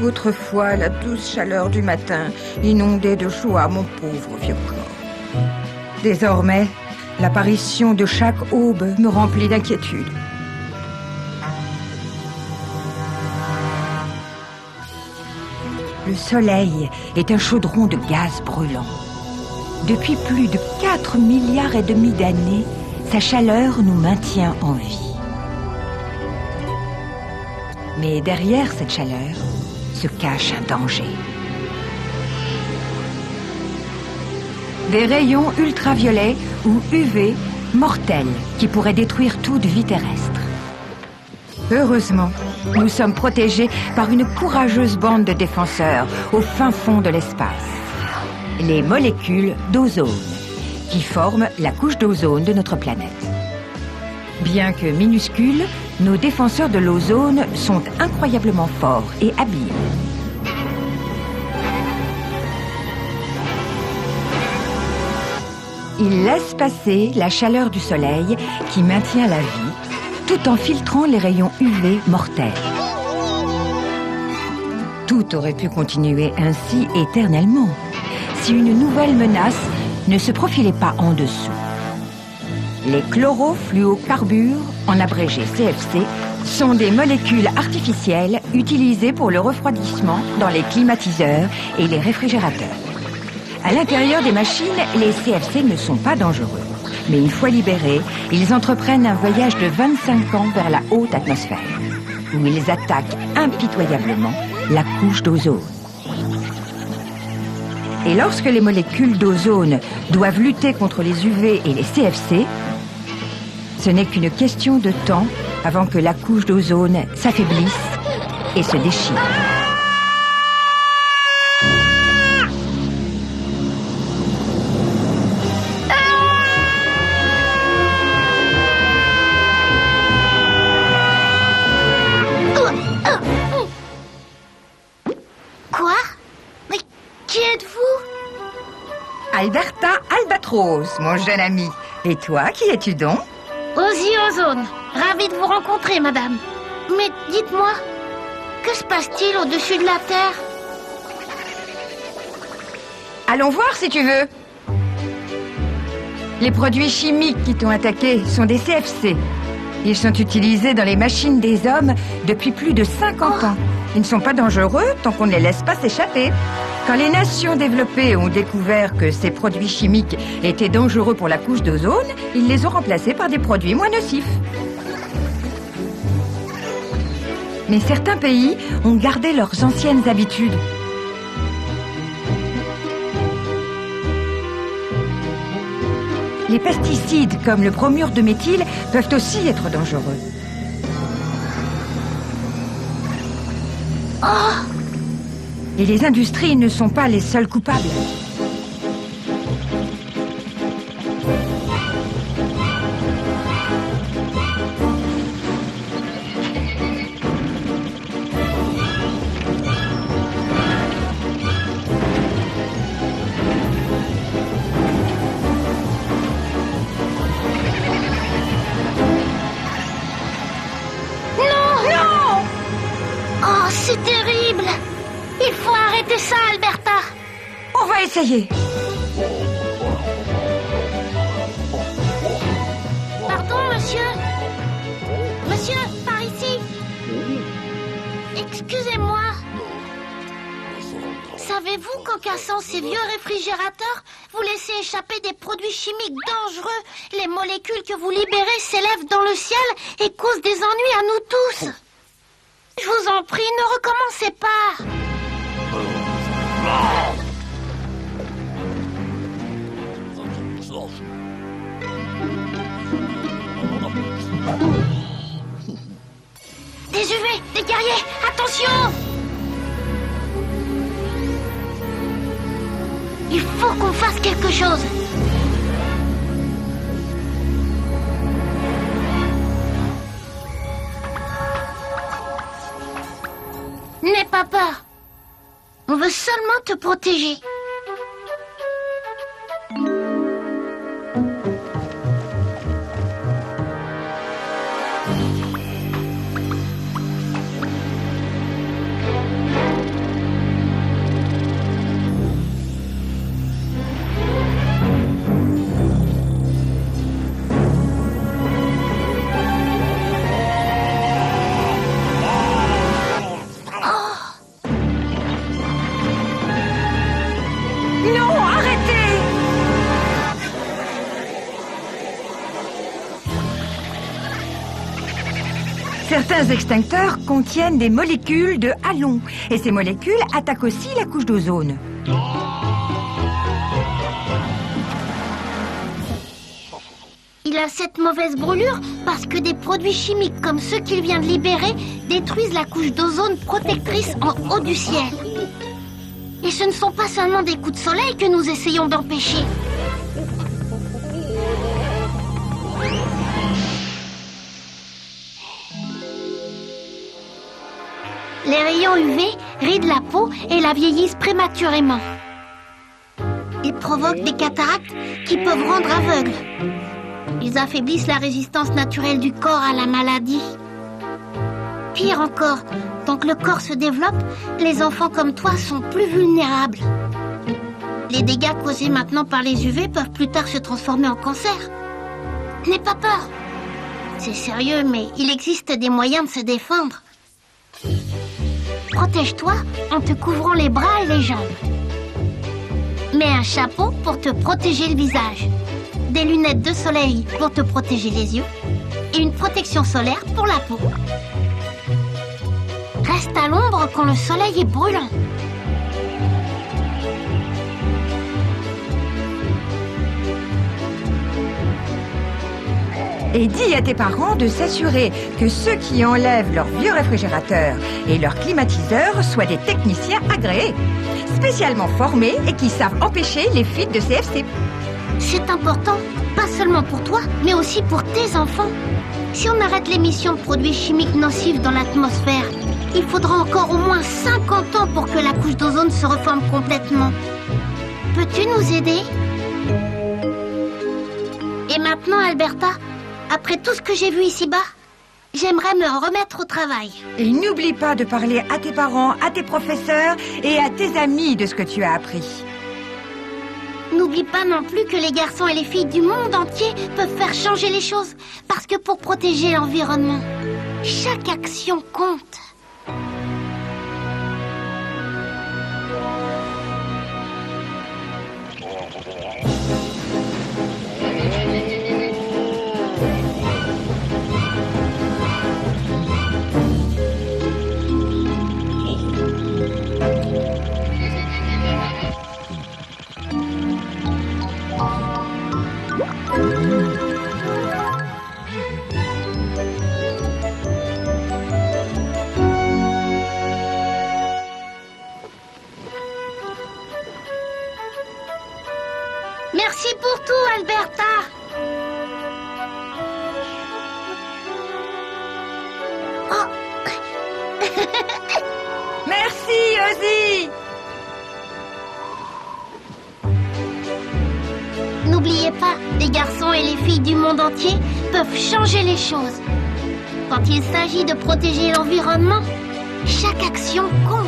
Autrefois, la douce chaleur du matin inondait de joie mon pauvre vieux corps. Désormais, l'apparition de chaque aube me remplit d'inquiétude. Le soleil est un chaudron de gaz brûlant. Depuis plus de 4,5 milliards d'années, sa chaleur nous maintient en vie. Mais derrière cette chaleur se cache un danger. Des rayons ultraviolets ou UV mortels qui pourraient détruire toute vie terrestre. Heureusement, nous sommes protégés par une courageuse bande de défenseurs au fin fond de l'espace. Les molécules d'ozone, qui forment la couche d'ozone de notre planète. Bien que minuscules, nos défenseurs de l'ozone sont incroyablement forts et habiles. Ils laissent passer la chaleur du soleil qui maintient la vie, tout en filtrant les rayons UV mortels. Tout aurait pu continuer ainsi éternellement, si une nouvelle menace ne se profilait pas en dessous. Les chlorofluocarbures, en abrégé CFC, sont des molécules artificielles utilisées pour le refroidissement dans les climatiseurs et les réfrigérateurs. À l'intérieur des machines, les CFC ne sont pas dangereux. Mais une fois libérés, ils entreprennent un voyage de 25 ans vers la haute atmosphère, où ils attaquent impitoyablement la couche d'ozone. Et lorsque les molécules d'ozone doivent lutter contre les UV et les CFC, ce n'est qu'une question de temps avant que la couche d'ozone s'affaiblisse et se déchire. Quoi? Mais qui êtes-vous? Alberta Albatros, mon jeune ami. Et toi, qui es-tu donc? Ozzy Ozone, ravi de vous rencontrer, madame. Mais dites-moi, que se passe-t-il au-dessus de la Terre? Allons voir si tu veux. Les produits chimiques qui t'ont attaqué sont des CFC. Ils sont utilisés dans les machines des hommes depuis plus de 50 ans. Ils ne sont pas dangereux tant qu'on ne les laisse pas s'échapper. Quand les nations développées ont découvert que ces produits chimiques étaient dangereux pour la couche d'ozone, ils les ont remplacés par des produits moins nocifs. Mais certains pays ont gardé leurs anciennes habitudes. Les pesticides comme le bromure de méthyle peuvent aussi être dangereux. Oh! Et les industries ne sont pas les seules coupables. Oh, c'est terrible! Il faut arrêter ça, Alberta! On va essayer. Pardon, monsieur? Monsieur, par ici? Excusez-moi. Savez-vous qu'en cassant ces vieux réfrigérateurs, vous laissez échapper des produits chimiques dangereux? Les molécules que vous libérez s'élèvent dans le ciel et causent des ennuis à nous tous. Je vous en prie, ne recommencez pas. Des UV, des guerriers, attention! Il faut qu'on fasse quelque chose. N'aie pas peur. On veut seulement te protéger. Certains extincteurs contiennent des molécules de halon. Et ces molécules attaquent aussi la couche d'ozone. Il a cette mauvaise brûlure parce que des produits chimiques comme ceux qu'il vient de libérer détruisent la couche d'ozone protectrice en haut du ciel. Et ce ne sont pas seulement des coups de soleil que nous essayons d'empêcher. Les rayons UV rident la peau et la vieillissent prématurément. Ils provoquent des cataractes qui peuvent rendre aveugle. Ils affaiblissent la résistance naturelle du corps à la maladie. Pire encore, tant que le corps se développe, les enfants comme toi sont plus vulnérables. Les dégâts causés maintenant par les UV peuvent plus tard se transformer en cancer. N'aie pas peur. C'est sérieux, mais il existe des moyens de se défendre. Protège-toi en te couvrant les bras et les jambes. Mets un chapeau pour te protéger le visage. Des lunettes de soleil pour te protéger les yeux. Et une protection solaire pour la peau. Reste à l'ombre quand le soleil est brûlant. Et dis à tes parents de s'assurer que ceux qui enlèvent leurs vieux réfrigérateurs et leurs climatiseurs soient des techniciens agréés, spécialement formés et qui savent empêcher les fuites de CFC. C'est important, pas seulement pour toi, mais aussi pour tes enfants. Si on arrête l'émission de produits chimiques nocifs dans l'atmosphère, il faudra encore au moins 50 ans pour que la couche d'ozone se reforme complètement. Peux-tu nous aider? Et maintenant, Alberta, après tout ce que j'ai vu ici-bas, j'aimerais me remettre au travail. Et n'oublie pas de parler à tes parents, à tes professeurs et à tes amis de ce que tu as appris. N'oublie pas non plus que les garçons et les filles du monde entier peuvent faire changer les choses. Parce que pour protéger l'environnement, chaque action compte. Merci pour tout, Alberta. Oh. Merci, Ozzy. N'oubliez pas, les garçons et les filles du monde entier peuvent changer les choses. Quand il s'agit de protéger l'environnement, chaque action compte.